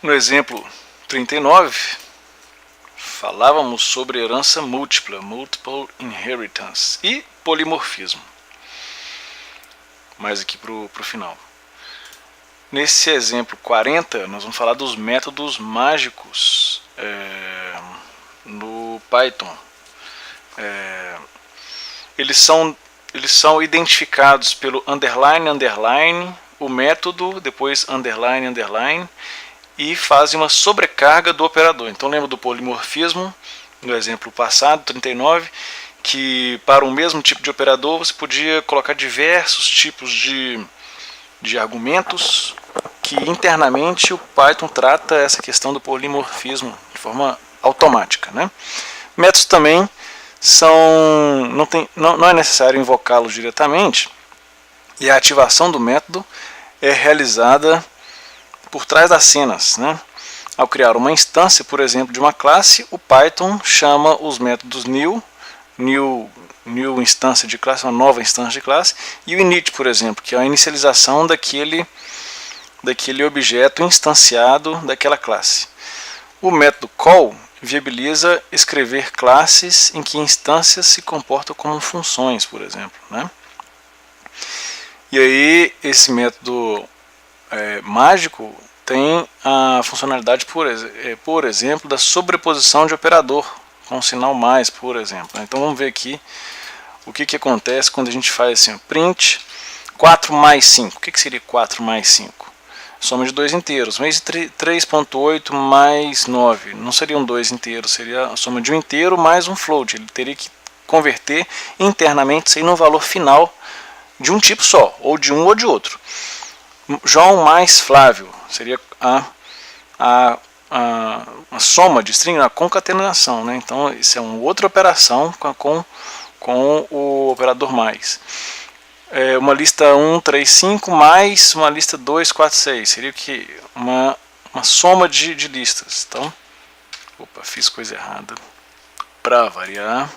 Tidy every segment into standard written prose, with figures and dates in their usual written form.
No exemplo 39, falávamos sobre herança múltipla, multiple inheritance, e polimorfismo. Mais aqui para o final. Nesse exemplo 40, nós vamos falar dos métodos mágicos no Python. Eles são identificados pelo underline, underline, o método, depois underline, underline, e fazem uma sobrecarga do operador. Então lembra do polimorfismo, no exemplo passado, 39, que para o mesmo tipo de operador você podia colocar diversos tipos de argumentos, que internamente o Python trata essa questão do polimorfismo de forma automática, né? Métodos também não é necessário invocá-los diretamente, e a ativação do método é realizada por trás das cenas, né? Ao criar uma instância, por exemplo, de uma classe, o Python chama os métodos new instância de classe, uma nova instância de classe, e o init, por exemplo, que é a inicialização daquele objeto instanciado daquela classe. O método call viabiliza escrever classes em que instâncias se comportam como funções, por exemplo, né? E aí esse método mágico tem a funcionalidade, por exemplo, da sobreposição de operador com o sinal mais, por exemplo. Então vamos ver aqui o que acontece quando a gente faz assim, print 4 mais 5. O que seria 4 mais 5? Soma de dois inteiros. Mas 3.8 mais 9 não seriam dois inteiros, seria a soma de um inteiro mais um float. Ele teria que converter internamente isso aí no valor final de um tipo só, ou de um ou de outro. João mais Flávio seria a soma de string, a concatenação, né? Então isso é uma outra operação com o operador mais. Uma lista 1, 3, 5 mais uma lista 2, 4, 6. Seria que uma soma de listas. Então, opa, fiz coisa errada. Para variar.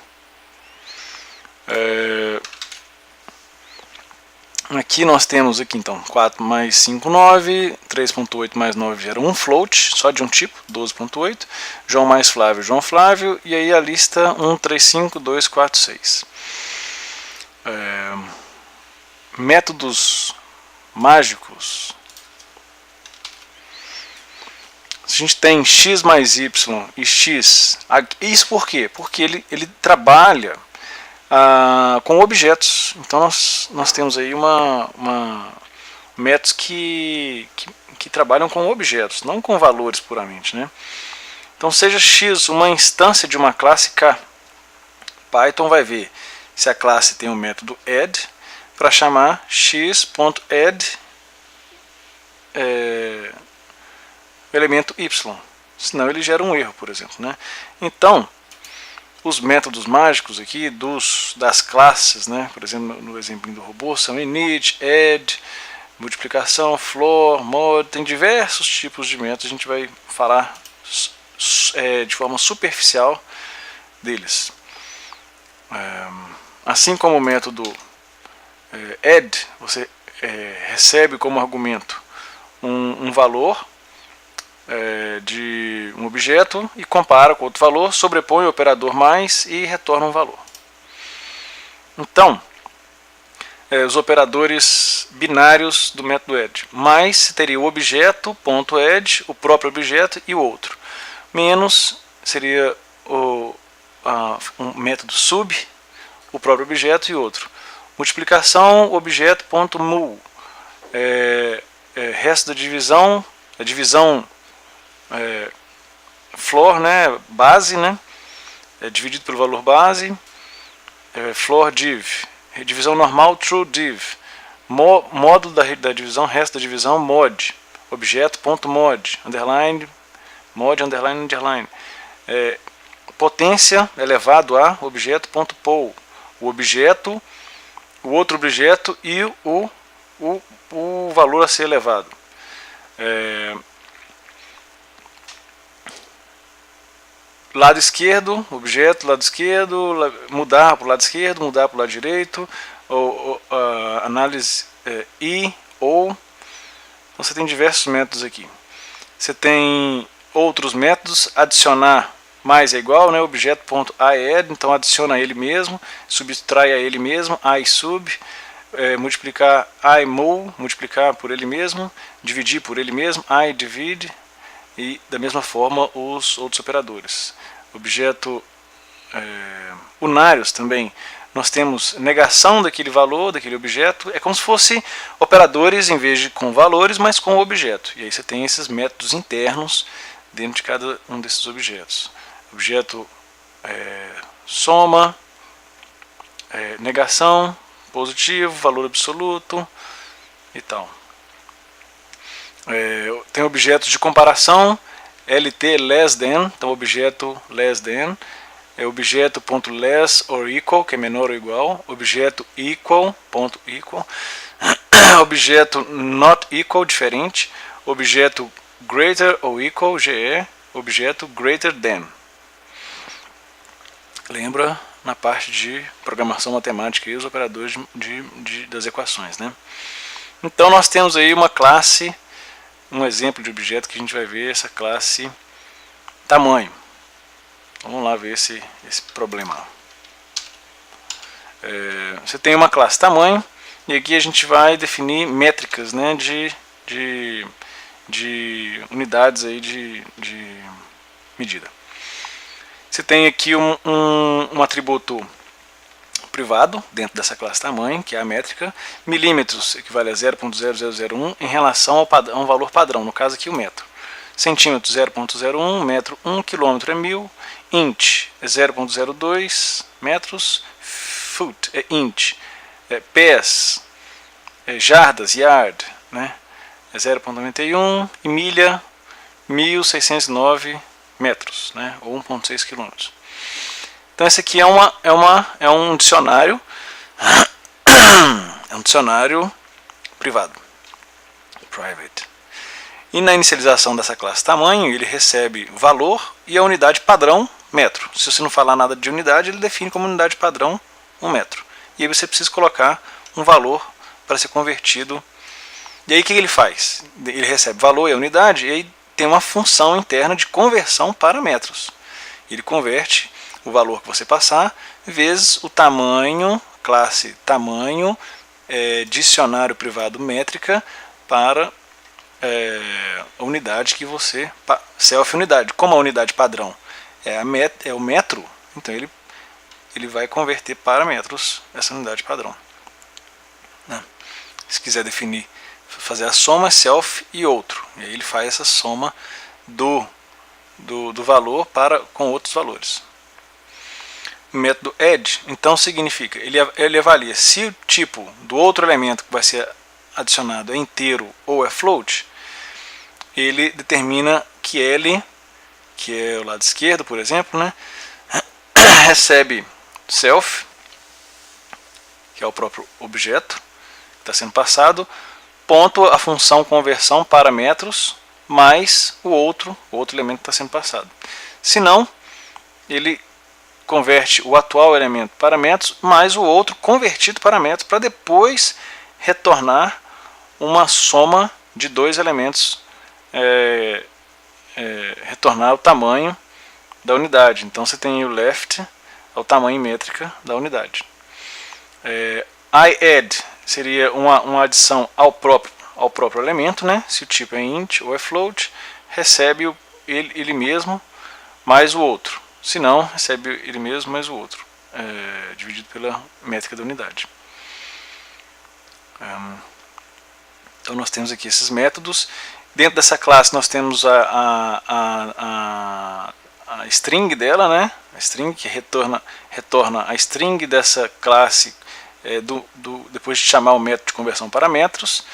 Aqui nós temos aqui então 4 mais 5, 9, 3.8 mais 9 gera um float, só de um tipo, 12.8, João mais Flávio, João Flávio, e aí a lista 1, 3, 5, 2, 4, 6. Métodos mágicos. A gente tem x mais y e x. Isso por quê? Porque ele trabalha com objetos. Então nós temos aí métodos que trabalham com objetos, não com valores puramente, né? Então seja x uma instância de uma classe K. Python vai ver se a classe tem o método add para chamar x.add elemento y. Senão ele gera um erro, por exemplo, né? Então os métodos mágicos aqui das classes, né? Por exemplo, no exemplo do robô, são init, add, multiplicação, floor, mod, tem diversos tipos de métodos, a gente vai falar de forma superficial deles. Assim como o método add, você recebe como argumento um valor de um objeto e compara com outro valor, sobrepõe o operador mais e retorna um valor. Então, os operadores binários do método add. Mais teria o objeto, ponto add, o próprio objeto e o outro. Menos seria um método sub, o próprio objeto e outro. Multiplicação, objeto, ponto mul. Resto da divisão, a divisão floor, né, base, né, dividido pelo valor base, floor div. Divisão normal, true div. Módulo da divisão, resto da divisão, mod. Objeto, ponto mod. Underline, mod, underline, underline. Potência elevado a objeto, ponto poll. O objeto, o outro objeto e o valor a ser elevado. Lado esquerdo, objeto, lado esquerdo, mudar para o lado esquerdo, mudar para o lado direito, análise ou. Então você tem diversos métodos aqui. Você tem outros métodos, adicionar mais é igual, né? Objeto.add, então adiciona a ele mesmo, subtrai a ele mesmo, isub, multiplicar imul, multiplicar por ele mesmo, dividir por ele mesmo, idivide, e da mesma forma os outros operadores. Objeto unários também, nós temos negação daquele valor, daquele objeto, é como se fosse operadores em vez de com valores, mas com o objeto. E aí você tem esses métodos internos dentro de cada um desses objetos. Objeto soma, negação, positivo, valor absoluto e tal. Tem objetos de comparação, LT less than, então objeto less than, objeto.less or equal, que é menor ou igual, objeto equal, ponto equal, objeto not equal, diferente, objeto greater ou equal, GE, objeto greater than. Lembra na parte de programação matemática e os operadores das equações, né? Então nós temos aí uma classe, um exemplo de objeto que a gente vai ver, essa classe tamanho. Vamos lá ver esse problema. Você tem uma classe tamanho e aqui a gente vai definir métricas, né, de unidades aí de medida. Você tem aqui um atributo privado dentro dessa classe tamanho, que é a métrica. Milímetros equivale a 0.0001 em relação a um valor padrão, no caso aqui o metro. Centímetro 0.01, metro 1, quilômetro é 1000, int é 0.02 metros, foot é int, pés, jardas, yard, né, é 0.91 e milha 1609 metros, né, ou 1.6 quilômetros. Então esse aqui é um dicionário, é um dicionário privado, private. E na inicialização dessa classe tamanho, ele recebe valor e a unidade padrão, metro. Se você não falar nada de unidade, ele define como unidade padrão 1 metro. E aí você precisa colocar um valor para ser convertido. E aí o que ele faz? Ele recebe valor e a unidade, e aí tem uma função interna de conversão para metros. Ele converte o valor que você passar vezes o tamanho, classe tamanho, dicionário privado métrica, para a unidade que você, self-unidade. Como a unidade padrão é o metro, então ele vai converter para metros essa unidade padrão, né? Se quiser definir, fazer a soma self e outro, e aí ele faz essa soma do valor com outros valores. O método add, então, significa, ele avalia se o tipo do outro elemento que vai ser adicionado é inteiro ou é float. Ele determina que L, que é o lado esquerdo, por exemplo, né, recebe self, que é o próprio objeto que está sendo passado, ponto a função conversão para metros, mais o outro elemento que está sendo passado. Se não, ele converte o atual elemento para metros, mais o outro convertido para metros, para depois retornar uma soma de dois elementos, retornar o tamanho da unidade. Então você tem o left, é o tamanho métrica da unidade. iAdd seria uma adição ao próprio elemento, né? Se o tipo é int ou é float, recebe ele mesmo mais o outro. Se não, recebe ele mesmo mais o outro, dividido pela métrica da unidade. Então nós temos aqui esses métodos. Dentro dessa classe nós temos a string dela, né? A string que retorna a string dessa classe depois de chamar o método de conversão para metros.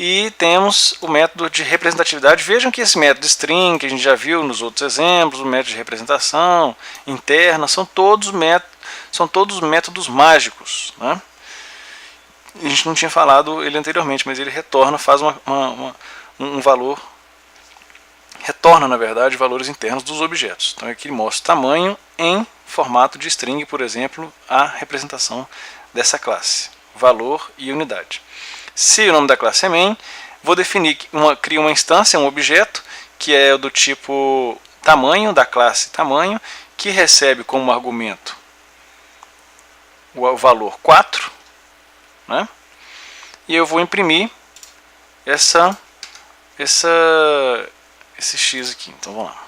E temos o método de representatividade. Vejam que esse método string, que a gente já viu nos outros exemplos, o método de representação interna, são todos métodos mágicos, né? A gente não tinha falado ele anteriormente, mas ele retorna, faz um valor, retorna na verdade valores internos dos objetos. Então aqui ele mostra o tamanho em formato de string, por exemplo, a representação dessa classe, valor e unidade. Se o nome da classe é main, vou definir crio uma instância, um objeto, que é do tipo tamanho, da classe tamanho, que recebe como argumento o valor 4, né? E eu vou imprimir esse x aqui. Então vamos lá.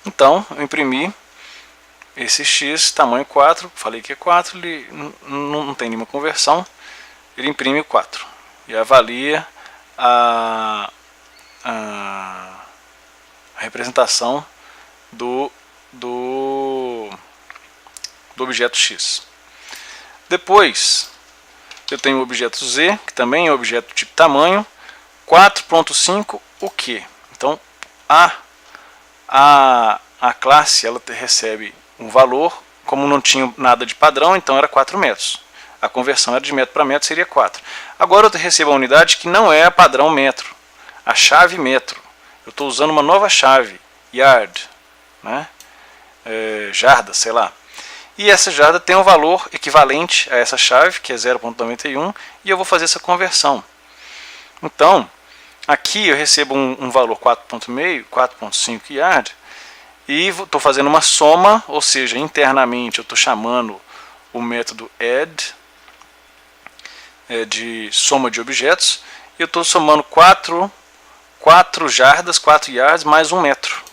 Então eu imprimi esse x tamanho 4, falei que é 4, ele não tem nenhuma conversão, ele imprime 4 e avalia a representação do objeto x. Depois eu tenho o objeto z, que também é objeto tipo tamanho, 4.5 o que? Então a classe ela recebe um valor, como não tinha nada de padrão, então era 4 metros. A conversão era de metro para metro, seria 4. Agora eu recebo a unidade que não é a padrão metro, a chave metro. Eu estou usando uma nova chave, yard, né? Jarda, sei lá. E essa jarda tem um valor equivalente a essa chave, que é 0.91, e eu vou fazer essa conversão. Então, aqui eu recebo um valor 4.5 yard, e estou fazendo uma soma, ou seja, internamente eu estou chamando o método add, de soma de objetos, e eu estou somando 4 jardas, 4 yards, mais 1 metro,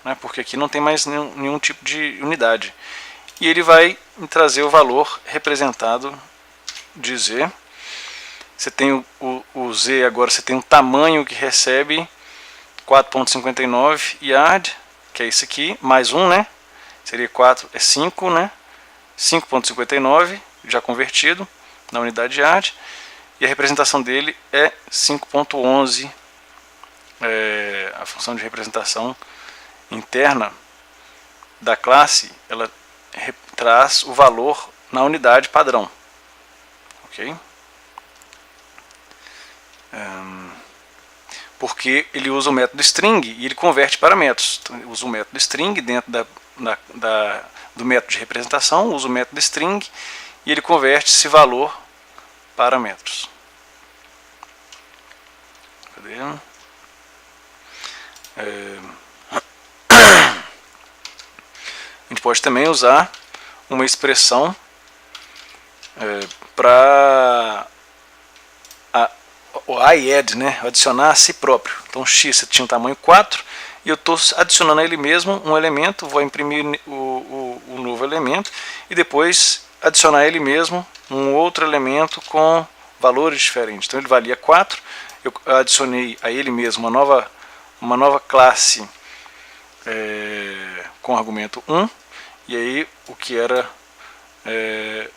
né, porque aqui não tem mais nenhum tipo de unidade. E ele vai me trazer o valor representado de z. Você tem o z, agora você tem um tamanho que recebe 4.59 yard, que é esse aqui, mais 1, né? Seria 4, é 5, né? 5.59, já convertido na unidade yard. E a representação dele é 5.11, a função de representação interna da classe, ela traz o valor na unidade padrão. Ok? Porque ele usa o método string e ele converte para metros. Então, ele usa o método string dentro do método de representação, usa o método string e ele converte esse valor para metros. Cadê? A gente pode também usar uma expressão para o iadd, né? Adicionar a si próprio. Então x tinha um tamanho 4 e eu estou adicionando a ele mesmo um elemento, vou imprimir o novo elemento e depois adicionar a ele mesmo um outro elemento com valores diferentes. Então ele valia 4, eu adicionei a ele mesmo uma nova classe com argumento 1, e aí o que era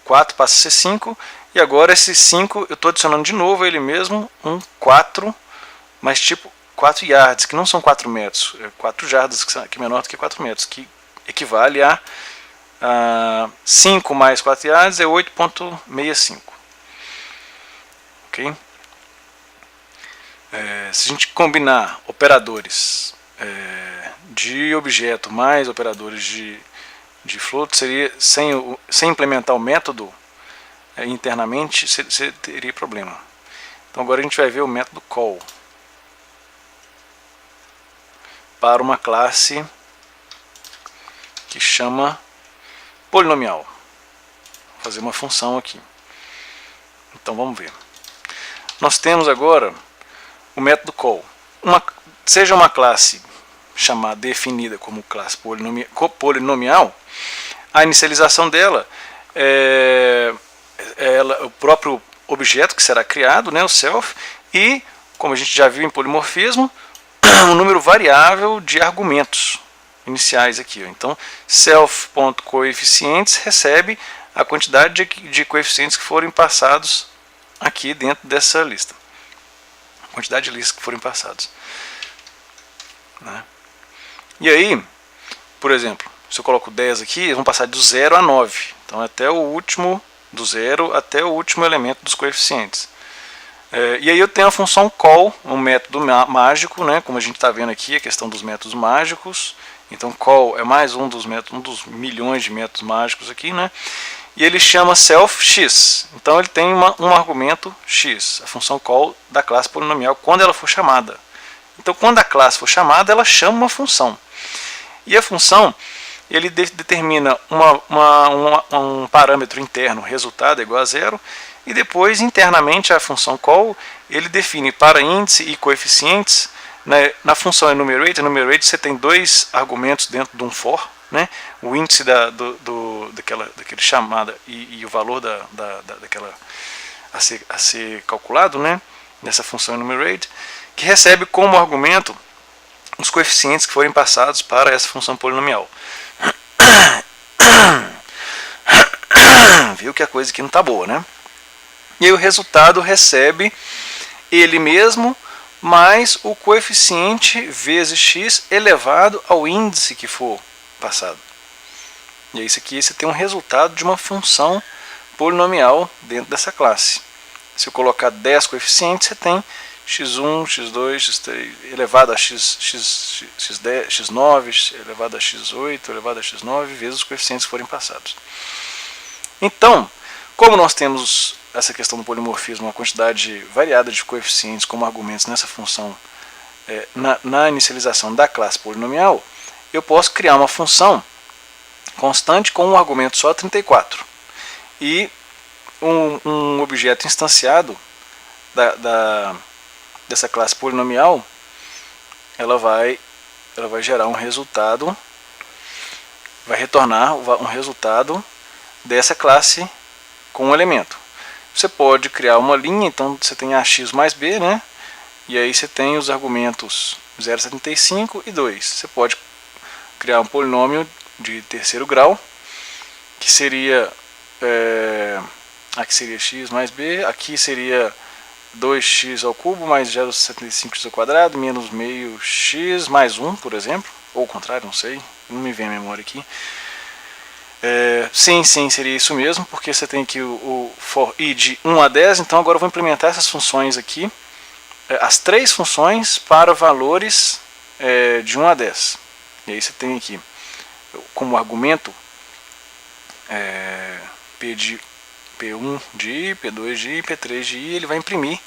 4 passa a ser 5, e agora esse 5 eu estou adicionando de novo a ele mesmo um 4, mas tipo 4 yards, que não são 4 metros, 4 jardas, que é menor do que 4 metros, que equivale a 5 mais 4 yards é 8.65. Ok? Se a gente combinar operadores de objeto mais operadores de float, seria sem implementar o método internamente, você teria problema. Então agora a gente vai ver o método call para uma classe que chama polinomial. Vou fazer uma função aqui. Então vamos ver. Nós temos agora o método call. Seja uma classe definida como classe polinomial, a inicialização dela o próprio objeto que será criado, né, o self, e, como a gente já viu em polimorfismo, um número variável de argumentos iniciais aqui. Então, self.coeficientes recebe a quantidade de coeficientes que forem passados aqui dentro dessa lista. A quantidade de listas que forem passados. Né? E aí, por exemplo, se eu coloco 10 aqui, eles vão passar do 0 a 9. Então, até o último, do 0 até o último elemento dos coeficientes. E aí eu tenho a função call, um método mágico, né? Como a gente está vendo aqui, a questão dos métodos mágicos. Então, call é mais um dos milhões de métodos mágicos aqui, né? e ele chama self x. Então ele tem um argumento x, a função call da classe polinomial, quando ela for chamada. Então quando a classe for chamada, ela chama uma função. E a função, ele determina um parâmetro interno, resultado é igual a zero, e depois internamente a função call, ele define para índice e coeficientes. Na função enumerate você tem dois argumentos dentro de um for, né? O índice daquele chamada e o valor daquela a ser calculado, né? Nessa função enumerate, que recebe como argumento os coeficientes que forem passados para essa função polinomial. Viu que a coisa aqui não está boa, né? E aí o resultado recebe ele mesmo mais o coeficiente vezes x elevado ao índice que for passado. E aí isso aqui você tem um resultado de uma função polinomial dentro dessa classe. Se eu colocar 10 coeficientes, você tem x1, x2, x3 elevado a x10, x9 elevado a x8 elevado a x9 vezes os coeficientes que forem passados. Então, como nós temos essa questão do polimorfismo, uma quantidade variada de coeficientes como argumentos nessa função na inicialização da classe polinomial, eu posso criar uma função constante com um argumento só 34 e um objeto instanciado dessa classe polinomial, ela vai gerar um resultado, vai retornar um resultado dessa classe com um elemento. Você pode criar uma linha, então você tem ax mais b, né? E aí você tem os argumentos 0,75 e 2. Você pode criar um polinômio de terceiro grau, que seria aqui seria x mais b, aqui seria 2x ao cubo mais 0,75x ao quadrado menos meio x mais 1, por exemplo, ou o contrário, não sei, não me vem a memória aqui. Sim, seria isso mesmo, porque você tem aqui o for i de 1 a 10, então agora eu vou implementar essas funções aqui, as três funções para valores de 1 a 10. E aí você tem aqui como argumento P1 de i, P2 de i, P3 de i, ele vai imprimir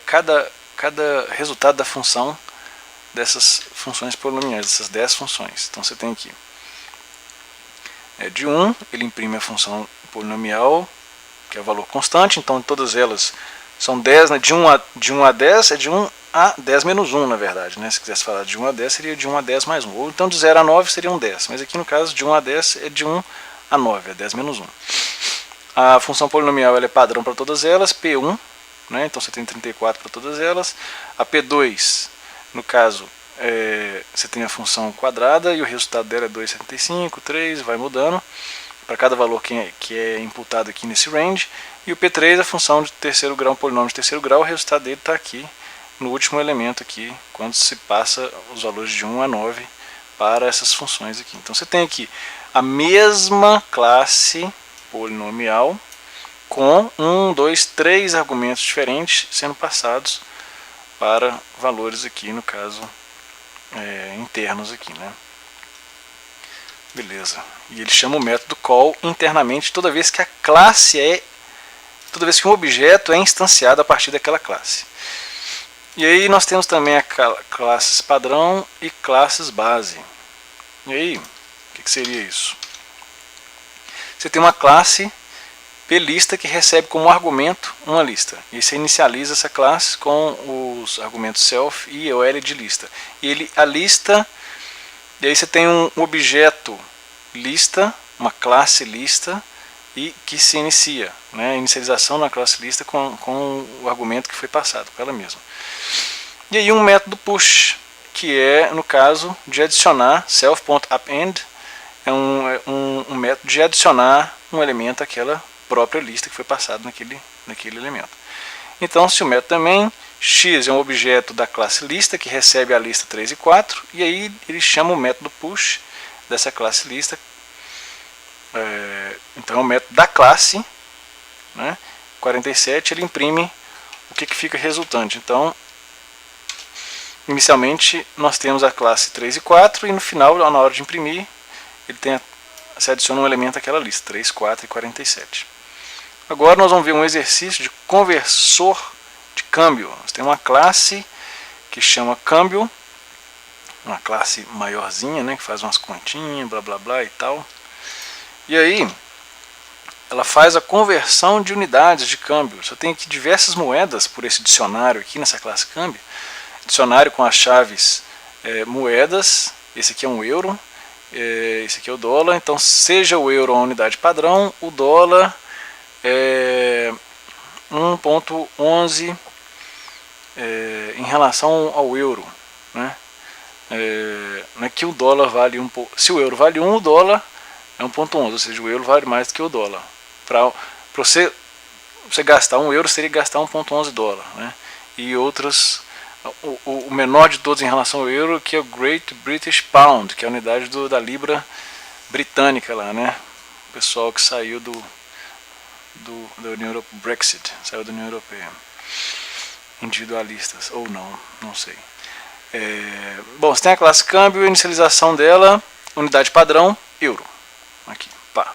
cada resultado da função dessas funções polinomiais, dessas 10 funções. Então você tem aqui de 1, ele imprime a função polinomial, que é o valor constante, então todas elas são 10, né? de 1 a 10 é de 1 a 10 menos 1, na verdade, né? Se quisesse falar de 1 a 10, seria de 1 a 10 mais 1, ou então de 0 a 9 seria um 10, mas aqui no caso de 1 a 10 é de 1 a 9, é 10 menos 1. A função polinomial ela é padrão para todas elas, P1, né? Então você tem 34 para todas elas. A P2, no caso, você tem a função quadrada e o resultado dela é 2,75, 3, vai mudando para cada valor que é imputado aqui nesse range. E o P3 é a função de terceiro grau, um polinômio de terceiro grau, o resultado dele está aqui no último elemento aqui, quando se passa os valores de 1 a 9 para essas funções aqui. Então você tem aqui a mesma classe polinomial com 1, 2, 3 argumentos diferentes sendo passados para valores aqui, no caso, internos aqui, né? Beleza. E ele chama o método call internamente toda vez que a classe toda vez que um objeto é instanciado a partir daquela classe. E aí nós temos também a classes padrão e classes base. E aí, o que seria isso? Você tem uma classe plista que recebe como argumento uma lista. E você inicializa essa classe com os argumentos self e ol de lista. E e aí você tem um objeto lista, uma classe lista, e que se inicia, né? Inicialização na classe lista com o argumento que foi passado por ela mesma. E aí um método push, que é, no caso, de adicionar self.append, é um método de adicionar um elemento àquela própria lista que foi passado naquele elemento. Então, se o método também, x é um objeto da classe lista que recebe a lista 3 e 4, e aí ele chama o método push dessa classe lista. Então é o método da classe, né? 47, ele imprime o que fica resultante. Então, inicialmente nós temos a classe 3 e 4, e no final, na hora de imprimir, ele tem se adiciona um elemento àquela lista, 3, 4 e 47. Agora nós vamos ver um exercício de conversor de câmbio. Nós temos uma classe que chama câmbio, uma classe maiorzinha, né, que faz umas continhas, blá blá blá e tal. E aí ela faz a conversão de unidades de câmbio. Você tem aqui diversas moedas por esse dicionário aqui nessa classe câmbio. Dicionário com as chaves moedas. Esse aqui é um euro, esse aqui é o dólar. Então seja o euro a unidade padrão, o dólar é 1,11 em relação ao euro, né? Não é que o dólar vale um pouco. Se o euro vale 1, o dólar é 1,11, ou seja, o euro vale mais do que o dólar. Para você gastar 1 euro, seria gastar 1,11 dólar, né? E outras, o menor de todos em relação ao euro, que é o Great British Pound, que é a unidade da libra britânica lá, né? O pessoal que saiu da União Europeia, Brexit, saiu da União Europeia. Individualistas, ou não sei. Bom, você tem a classe câmbio, a inicialização dela, unidade padrão, euro. Aqui, pá.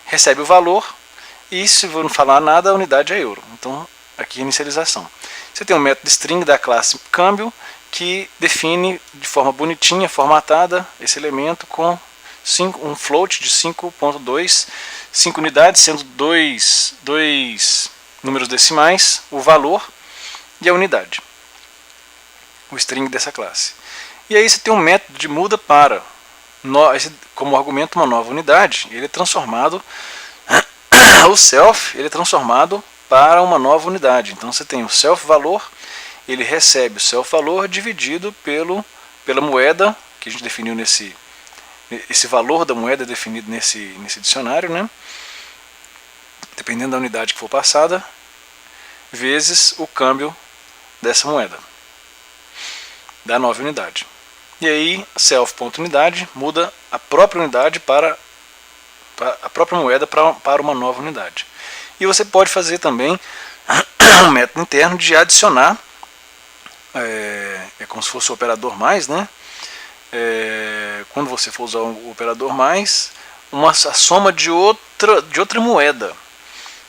Recebe o valor, e se eu não falar nada, a unidade é euro. Então, aqui a inicialização. Você tem um método string da classe câmbio, que define de forma bonitinha, formatada, esse elemento com um float de 5.2, 5 unidades, sendo dois números decimais, o valor e a unidade, o string dessa classe. E aí você tem um método de muda para, como argumento, uma nova unidade. Ele é transformado, o self, ele é transformado para uma nova unidade. Então você tem o self valor, ele recebe o self valor dividido pela moeda que a gente definiu esse valor da moeda definido nesse dicionário, né? Dependendo da unidade que for passada, vezes o câmbio dessa moeda, da nova unidade. E aí, self.unidade muda a própria unidade para a própria moeda para uma nova unidade. E você pode fazer também um método interno de adicionar, como se fosse o operador mais, né? Quando você for usar o operador mais, a soma de outra moeda.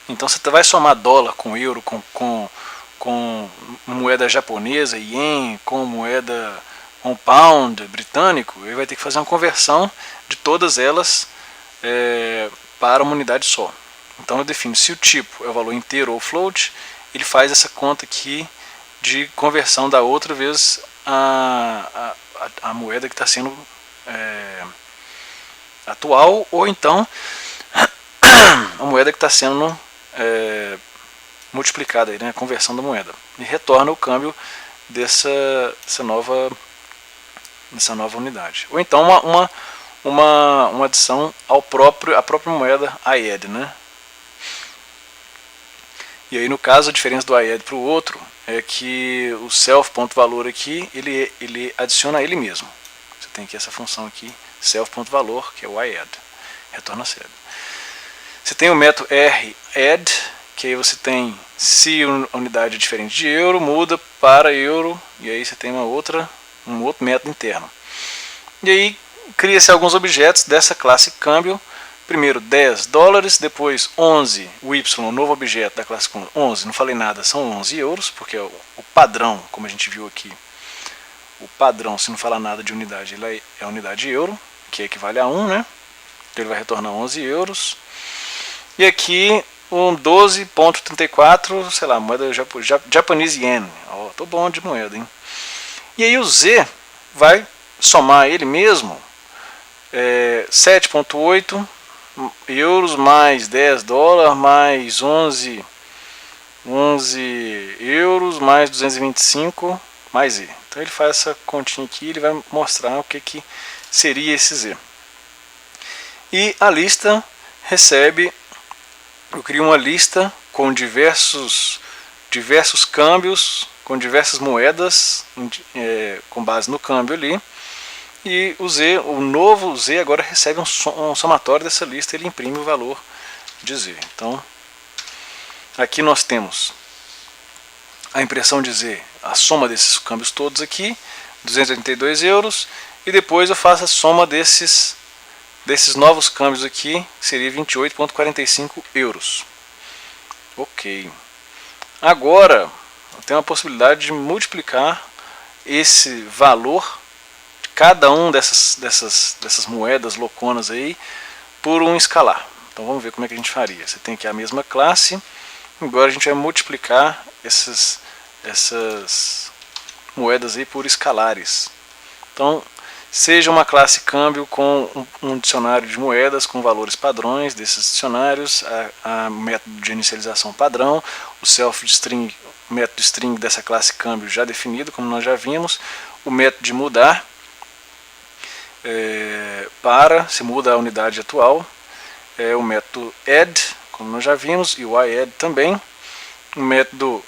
Então você vai somar dólar com euro, com moeda japonesa, ien, com moeda, com pound britânico, ele vai ter que fazer uma conversão de todas elas para uma unidade só. Então eu defino se o tipo é o valor inteiro ou float, ele faz essa conta aqui de conversão da outra vezes a moeda que está sendo atual, ou então a moeda que está sendo multiplicada, aí, né, a conversão da moeda, e retorna o câmbio dessa nova unidade. Ou então uma adição à própria moeda IED, né? E aí no caso a diferença do IED para o outro é que o self.valor aqui ele adiciona a ele mesmo. Você tem aqui essa função aqui, self.valor, que é o IED, retorna cedo. Você tem o método RAD, que aí você tem, se a unidade é diferente de euro, muda para euro, e aí você tem um outro método interno. E aí cria-se alguns objetos dessa classe câmbio, primeiro 10 dólares, depois 11, o Y, o novo objeto da classe câmbio, 11, não falei nada, são 11 euros, porque é o padrão, como a gente viu aqui, o padrão, se não falar nada de unidade, ele é a unidade euro, que equivale a 1, né? Então ele vai retornar 11 euros. E aqui um 12.34, sei lá, moeda Japanese Yen. Ó, tô bom de moeda, hein? E aí o Z vai somar ele mesmo, 7.8 euros mais 10 dólares mais 11 euros mais 225 mais Z. Então ele faz essa continha aqui, ele vai mostrar o que seria esse Z. E a lista recebe, eu crio uma lista com diversos câmbios, com diversas moedas, com base no câmbio ali, e o novo Z agora recebe um somatório dessa lista, ele imprime o valor de Z. Então, aqui nós temos a impressão de Z, a soma desses câmbios todos aqui, 282 euros, e depois eu faço a soma desses desses novos câmbios aqui seria 28,45 euros. Ok. Agora tem uma possibilidade de multiplicar esse valor de cada um dessas moedas louconas aí por um escalar. Então vamos ver como é que a gente faria. Você tem aqui a mesma classe, agora a gente vai multiplicar essas moedas aí por escalares. Então, seja uma classe câmbio com um dicionário de moedas com valores padrões desses dicionários, a método de inicialização padrão, o self-string, método string dessa classe câmbio já definido, como nós já vimos, o método de mudar, se muda a unidade atual, o método add, como nós já vimos, e o iadd também, o método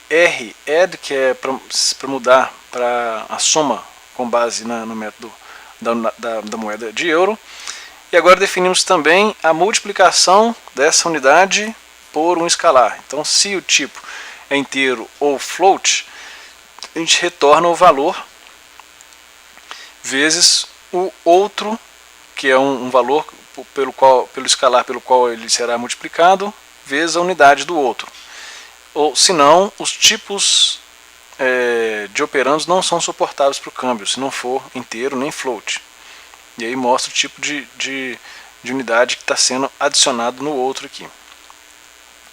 radd, que é para mudar para a soma com base no método da moeda de euro. E agora definimos também a multiplicação dessa unidade por um escalar. Então, se o tipo é inteiro ou float, a gente retorna o valor vezes o outro, que é um valor pelo escalar pelo qual ele será multiplicado, vezes a unidade do outro. Ou, se não, os tipos de operandos não são suportáveis para o câmbio, se não for inteiro nem float. E aí mostra o tipo de unidade que está sendo adicionado no outro aqui.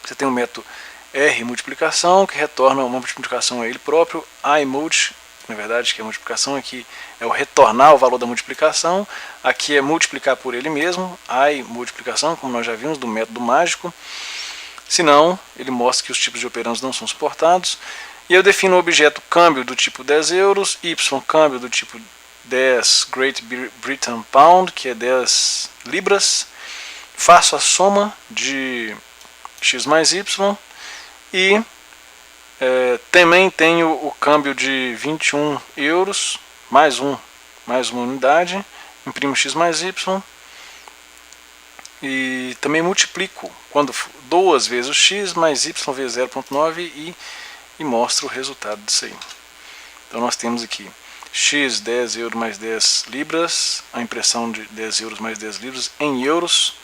Você tem o método R multiplicação, que retorna uma multiplicação a ele próprio. imulti, na verdade, que a multiplicação aqui é o retornar o valor da multiplicação. Aqui é multiplicar por ele mesmo. I multiplicação, como nós já vimos, do método mágico. Se não, ele mostra que os tipos de operandos não são suportados. E eu defino o objeto câmbio do tipo 10 euros, y câmbio do tipo 10 Great Britain Pound, que é 10 libras. Faço a soma de x mais y e também tenho o câmbio de 21 euros, mais uma unidade, imprimo x mais y e também multiplico quando 2 vezes o x mais y vezes 0,9 e mostro o resultado disso aí. Então nós temos aqui x 10 euros mais 10 libras, a impressão de 10 euros mais 10 libras em euros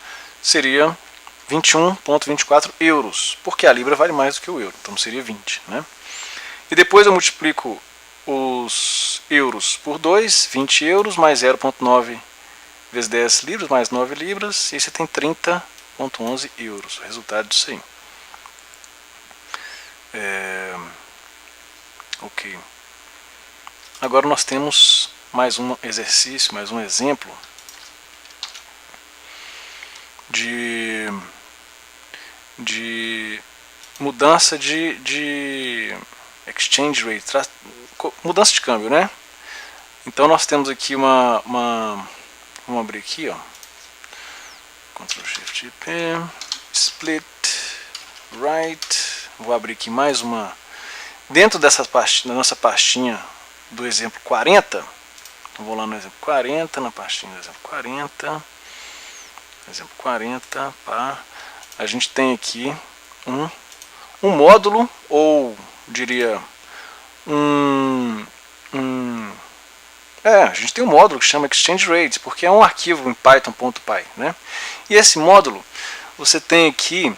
seria 21,24 euros, porque a libra vale mais do que o euro, então seria 20, né? E depois eu multiplico os euros por 2, 20 euros mais 0,9 vezes 10 libras mais 9 libras, e você tem 30,11 euros, o resultado disso aí. Ok. Agora nós temos mais um exercício, mais um exemplo de mudança de exchange rate, mudança de câmbio, né? Então nós temos aqui vamos abrir aqui, ó, Ctrl Shift P, split right, vou abrir aqui mais uma, dentro da nossa pastinha do exemplo 40, eu vou lá no exemplo 40, na pastinha do exemplo 40, pá. A gente tem aqui um módulo, ou diria a gente tem um módulo que chama Exchange Rates, porque é um arquivo em Python.py, né? E esse módulo, você tem aqui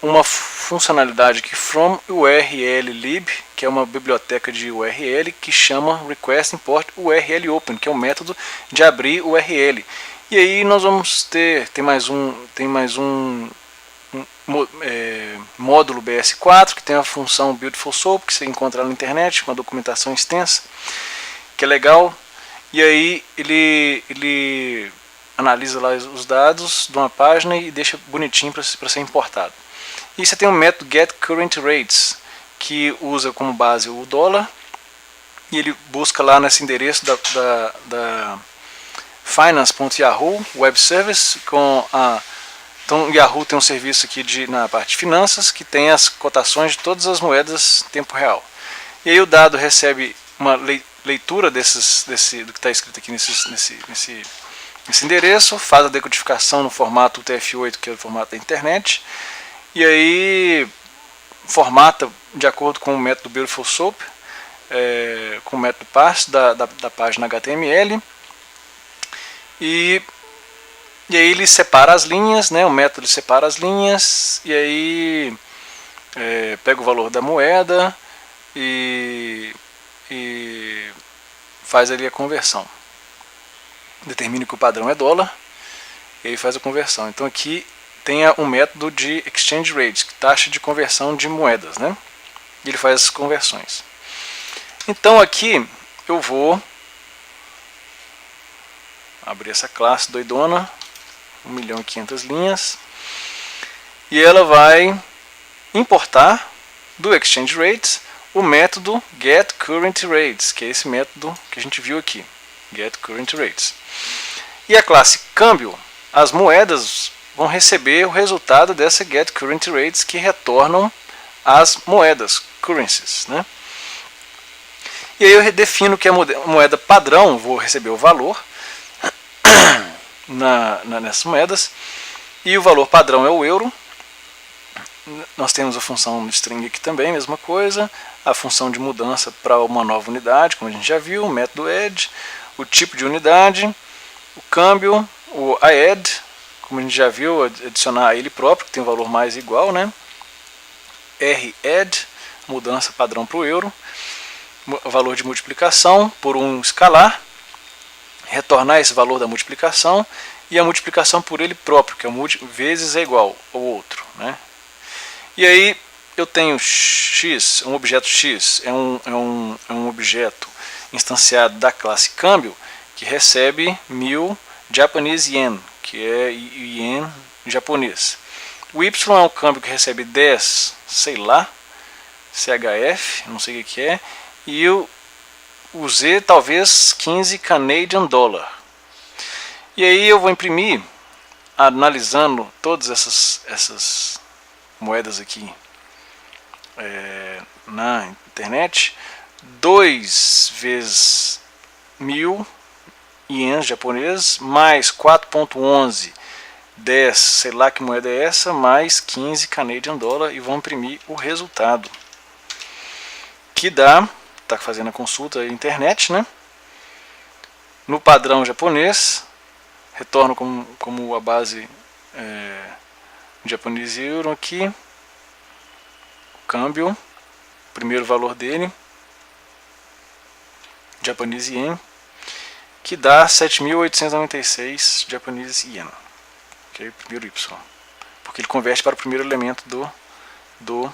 uma funcionalidade aqui from URL lib, que é uma biblioteca de URL que chama request import URL open, que é um método de abrir URL. E aí nós vamos tem mais um módulo BS4 que tem a função Beautiful Soup, que você encontra na internet, uma documentação extensa, que é legal. E aí ele analisa lá os dados de uma página e deixa bonitinho para ser importado. E você tem um método getCurrentRates, que usa como base o dólar, e ele busca lá nesse endereço da finance.yahoo web service então Yahoo tem um serviço aqui na parte de finanças que tem as cotações de todas as moedas em tempo real. E aí o dado recebe uma leitura do que está escrito aqui nesse endereço, faz a decodificação no formato UTF-8, que é o formato da internet, e aí formata de acordo com o método Beautiful Soup, com o método parse da página HTML, E aí ele separa as linhas, né? O método separa as linhas e aí pega o valor da moeda e faz ali a conversão. Determina que o padrão é dólar e aí faz a conversão. Então aqui tem um método de exchange rate, taxa de conversão de moedas, né? E ele faz as conversões. Então aqui eu vou abrir essa classe doidona, 1.500.000 linhas, e ela vai importar do exchange rate o método getCurrentRates, que é esse método que a gente viu aqui, getCurrentRates. E a classe câmbio, as moedas vão receber o resultado dessa getCurrentRates, que retornam as moedas, currencies, né? E aí eu defino que a moeda padrão, vou receber o valor nessas moedas, e o valor padrão é o euro. Nós temos a função string aqui também, mesma coisa, a função de mudança para uma nova unidade, como a gente já viu, o método add, o tipo de unidade, o câmbio, o add, como a gente já viu, adicionar a ele próprio, que tem um valor mais igual, né? radd, mudança padrão para o euro, valor de multiplicação por um escalar, retornar esse valor da multiplicação e a multiplicação por ele próprio, que é vezes é igual ao outro, né? E aí eu tenho x, um objeto x é um objeto instanciado da classe câmbio que recebe 1000 Japanese yen, que é ien japonês. O y é um câmbio que recebe 10, sei lá, CHF, não sei o que é, e o Z talvez 15 Canadian Dollar. E aí eu vou imprimir, analisando todas essas moedas aqui na internet, 2 vezes 1000 ienes japoneses, mais 4.11, 10, sei lá que moeda é essa, mais 15 Canadian Dollar, e vou imprimir o resultado. Que dá, está fazendo a consulta na internet, né? No padrão japonês, retorno como a base japonês euro aqui, câmbio, primeiro valor dele, Japanese yen, que dá 7.896 Japanese yen, okay? Primeiro Y, porque ele converte para o primeiro elemento do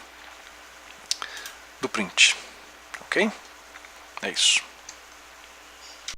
print, ok? É isso.